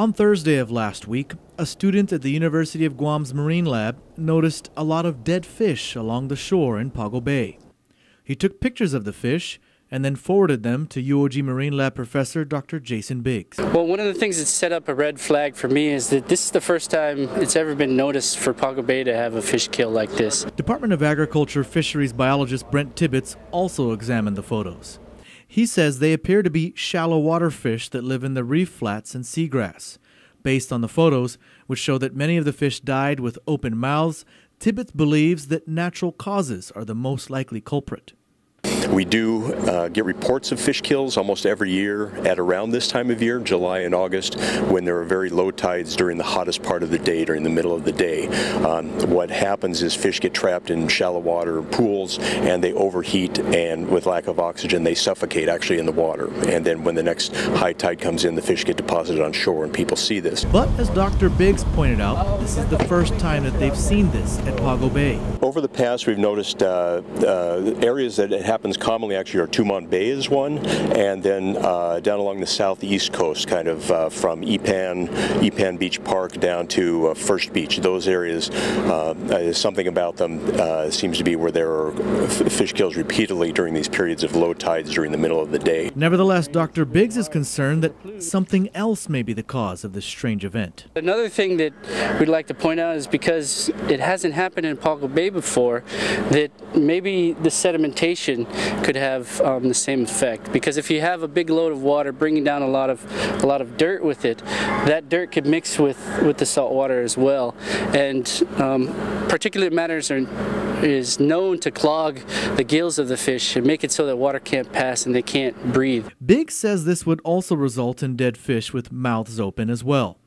On Thursday of last week, a student at the University of Guam's Marine Lab noticed a lot of dead fish along the shore in Pago Bay. He took pictures of the fish and then forwarded them to UOG Marine Lab professor Dr. Jason Biggs. Well, one of the things that set up a red flag for me is that this is the first time it's ever been noticed for Pago Bay to have a fish kill like this. Department of Agriculture fisheries biologist Brent Tibbetts also examined the photos. He says they appear to be shallow water fish that live in the reef flats and seagrass. Based on the photos, which show that many of the fish died with open mouths, Tibbetts believes that natural causes are the most likely culprit. We do get reports of fish kills almost every year at around this time of year, July and August, when there are very low tides during the hottest part of the day, during the middle of the day. What happens is fish get trapped in shallow water pools and they overheat, and with lack of oxygen they suffocate actually in the water. And then when the next high tide comes in, the fish get deposited on shore and people see this. But as Dr. Biggs pointed out, this is the first time that they've seen this at Pago Bay. Over the past, we've noticed areas that it happens commonly actually are Tumon Bay is one, and then down along the southeast coast, kind of from Ipan Beach Park down to First Beach. Those areas, something about them seems to be where there are fish kills repeatedly during these periods of low tides during the middle of the day. Nevertheless, Dr. Biggs is concerned that something else may be the cause of this strange event. Another thing that we'd like to point out is because it hasn't happened in Pago Bay before, that maybe the sedimentation could have the same effect. Because if you have a big load of water bringing down a lot of dirt with it, that dirt could mix with the salt water as well. And particulate matters is known to clog the gills of the fish and make it so that water can't pass and they can't breathe. Biggs says this would also result in dead fish with mouths open as well.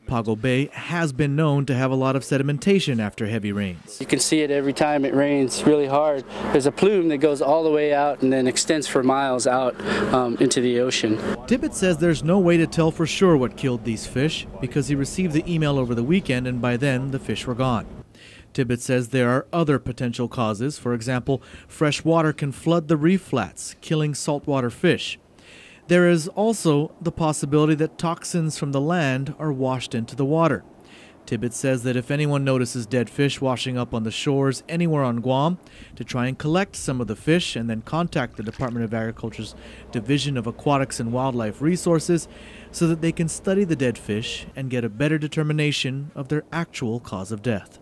Pago Bay has been known to have a lot of sedimentation after heavy rains. You can see it every time it rains really hard. There's a plume that goes all the way out and then extends for miles out into the ocean. Tibbetts says there's no way to tell for sure what killed these fish because he received the email over the weekend and by then the fish were gone. Tibbetts says there are other potential causes. For example, fresh water can flood the reef flats, killing saltwater fish. There is also the possibility that toxins from the land are washed into the water. Tibbetts says that if anyone notices dead fish washing up on the shores anywhere on Guam, to try and collect some of the fish and then contact the Department of Agriculture's Division of Aquatics and Wildlife Resources so that they can study the dead fish and get a better determination of their actual cause of death.